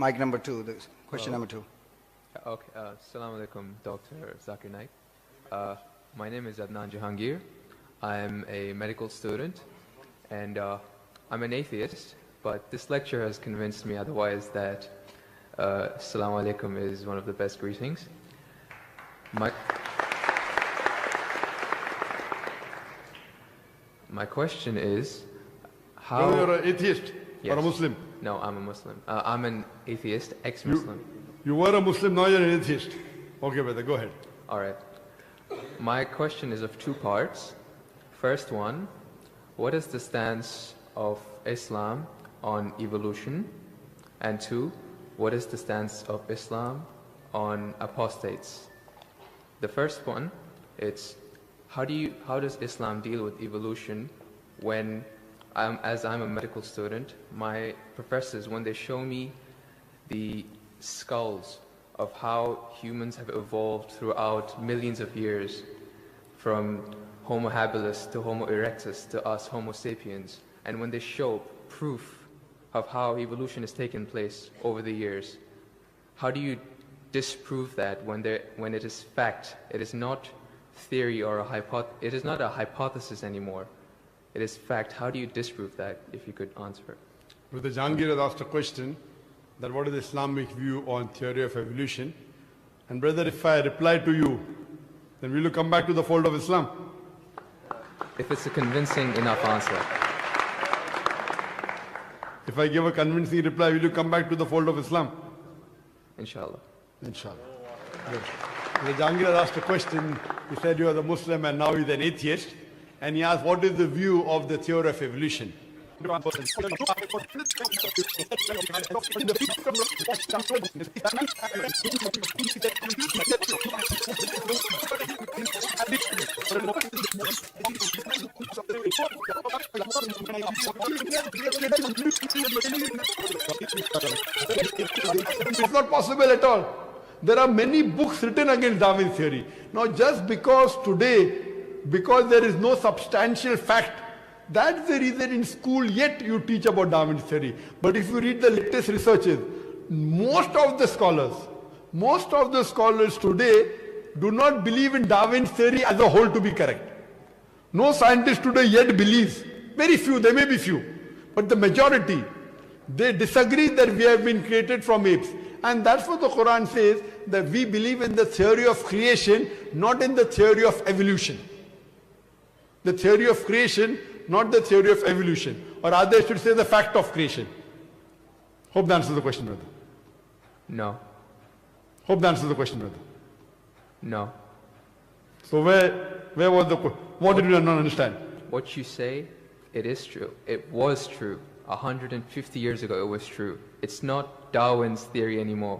mic number two, question number two. Okay, Assalamu alaikum, Dr. Zakir Naik. My name is Adnan Jahangir. I'm a medical student, and I'm an atheist, but this lecture has convinced me otherwise that Assalamu alaikum is one of the best greetings. My question is, how... No, you're an atheist, yes. Or a Muslim? No, I'm a Muslim. I'm an atheist, ex-Muslim. You were a Muslim, now you're an atheist. Okay, brother, go ahead. All right. My question is of two parts. First one, what is the stance of Islam on evolution? And two, what is the stance of Islam on apostates? The first one, it's how does Islam deal with evolution when, as I'm a medical student, my professors, when they show me the skulls of how humans have evolved throughout millions of years, from Homo habilis to Homo erectus to us Homo sapiens, and when they show proof of how evolution has taken place over the years, how do you disprove that when it is fact? It is not theory or it is not a hypothesis anymore. It is fact. How do you disprove that, if you could answer? Brother Jahangir has asked a question that what is the Islamic view on theory of evolution? And brother, if I reply to you, then will you come back to the fold of Islam? If it's a convincing enough answer. If I give a convincing reply, will you come back to the fold of Islam? Inshallah. Inshallah. Good. Brother Jahangir has asked a question. He said you are the Muslim and now he's an atheist. And he asked, what is the view of the theory of evolution? It's not possible at all. There are many books written against Darwin's theory. Now just because there is no substantial fact, that's the reason in school yet you teach about Darwin's theory. But if you read the latest researches, most of the scholars today do not believe in Darwin's theory as a whole to be correct. No scientist today yet believes. Very few, there may be few. But the majority, they disagree that we have been created from apes. And that's what the Quran says, that we believe in the theory of creation, not in the theory of evolution. The theory of creation, not the theory of evolution. Or rather, I should say the fact of creation. Hope that answers the question, brother. No. Hope that answers the question, brother. No. So where was the question? What did you not understand? What you say, it is true. It was true. 150 years ago, it was true. It's not Darwin's theory anymore.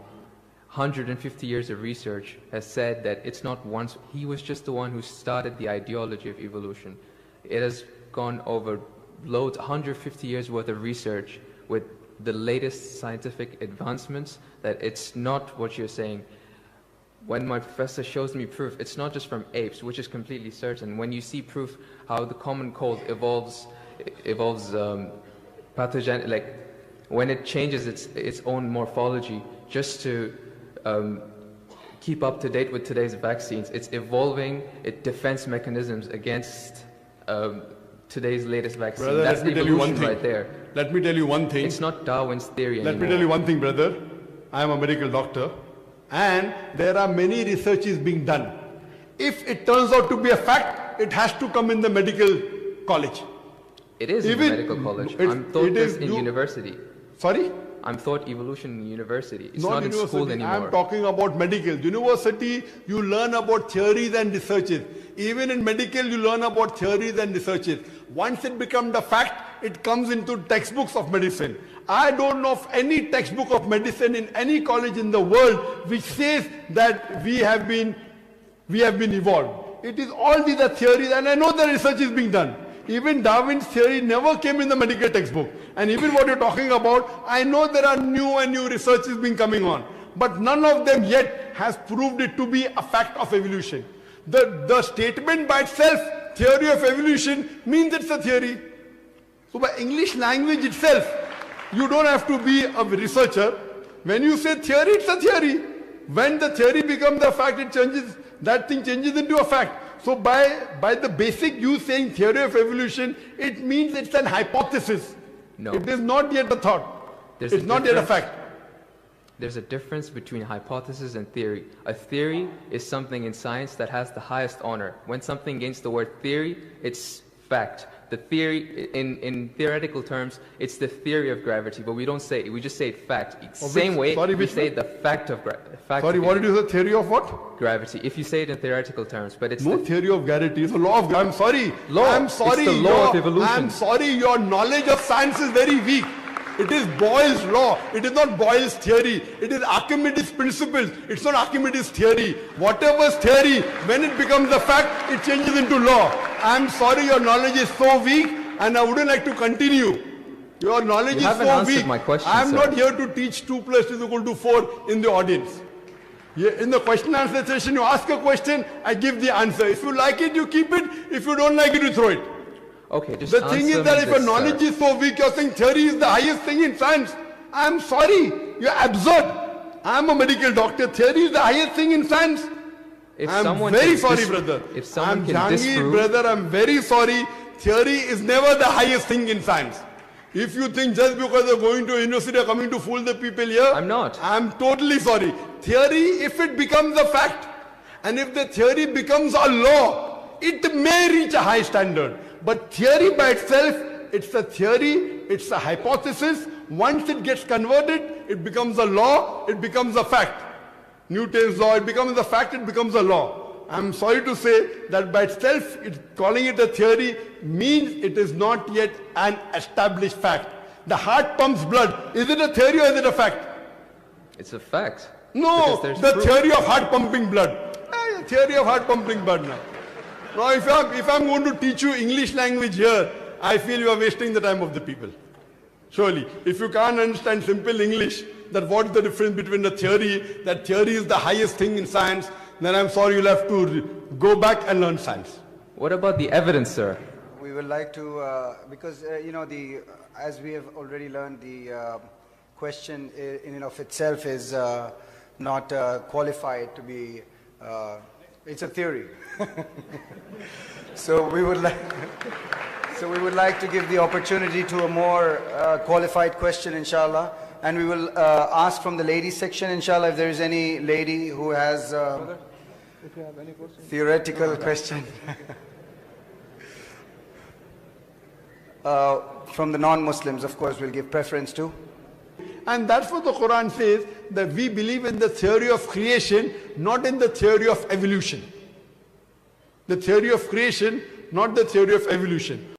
150 years of research has said that it's not once. He was just the one who started the ideology of evolution. It has gone over loads, 150 years worth of research with the latest scientific advancements, that it's not what you're saying. When my professor shows me proof, it's not just from apes, which is completely certain. When you see proof how the common cold evolves pathogen, like when it changes its own morphology just to keep up to date with today's vaccines, it's evolving its defense mechanisms against today's latest vaccine. Brother, that's evolution right there. Let me tell you one thing. It's not Darwin's theory anymore. Let me tell you one thing, brother. I am a medical doctor, and there are many researches being done. If it turns out to be a fact, it has to come in the medical college. It is in the medical college. I'm taught this in university. Sorry? I'm taught evolution in university. It's not in school anymore. I'm talking about medical. University, you learn about theories and researches. Even in medical, you learn about theories and researches. Once it becomes the fact, it comes into textbooks of medicine. I don't know of any textbook of medicine in any college in the world which says that we have been evolved. It is all these are theories, and I know the research is being done. Even Darwin's theory never came in the medical textbook. And even what you're talking about, I know there are new and new researches being coming on. But none of them yet has proved it to be a fact of evolution. The statement by itself, theory of evolution, means it's a theory. So by English language itself, you don't have to be a researcher. When you say theory, it's a theory. When the theory becomes a fact, it changes, that thing changes into a fact. So by the basic you saying theory of evolution, it means it's an hypothesis. No. It is not yet a thought. There's it's not yet a fact. There's a difference between hypothesis and theory. A theory is something in science that has the highest honor. When something gains the word theory, it's fact. The theory, in theoretical terms, it's the theory of gravity, but we don't say it, we just say it fact. Same way we say the fact of gravity. Sorry, what did you say? Theory of what? Gravity. If you say it in theoretical terms, but it's no theory of gravity. It's a law of. I'm sorry. Law. I'm sorry. It's the law of evolution. I'm sorry. Your knowledge of science is very weak. It is Boyle's law. It is not Boyle's theory. It is Archimedes' principles. It's not Archimedes' theory. Whatever's theory, when it becomes a fact, it changes into law. I'm sorry, your knowledge is so weak, and I wouldn't like to continue. Your knowledge is so weak. My question, I'm not here to teach 2 + 2 = 4 in the audience. In the question and answer session, you ask a question, I give the answer. If you like it, you keep it. If you don't like it, you throw it. Okay, just the thing is that if your knowledge is so weak, you're saying theory is the highest thing in science. I'm sorry, you're absurd. I'm a medical doctor. Theory is the highest thing in science. I'm very sorry, brother. If someone I'm can Jahangir, disprove, brother, I'm very sorry. Theory is never the highest thing in science. If you think just because you're going to a university or coming to fool the people here, I'm not. I'm totally sorry. Theory, if it becomes a fact, and if the theory becomes a law, it may reach a high standard. But theory by itself, it's a theory, it's a hypothesis. Once it gets converted, it becomes a law, it becomes a fact. Newton's law, it becomes a fact, it becomes a law. I'm sorry to say that by itself, calling it a theory means it is not yet an established fact. The heart pumps blood. Is it a theory or is it a fact? It's a fact. No, the theory of heart pumping blood. Theory of heart pumping blood now. Now, if I'm going to teach you English language here, I feel you are wasting the time of the people. Surely, if you can't understand simple English, that what is the difference between the theory, that theory is the highest thing in science, then I'm sorry, you'll have to go back and learn science. What about the evidence, sir? We would like to, because, as we have already learned, the question in and of itself is not qualified to be, it's a theory. So we would like to give the opportunity to a more qualified question, inshallah. And we will ask from the ladies section, inshallah, if there is any lady who has if you have any theoretical question. From the non-Muslims, of course, we'll give preference to. And that's what the Quran says, that we believe in the theory of creation, not in the theory of evolution. The theory of creation, not the theory of evolution.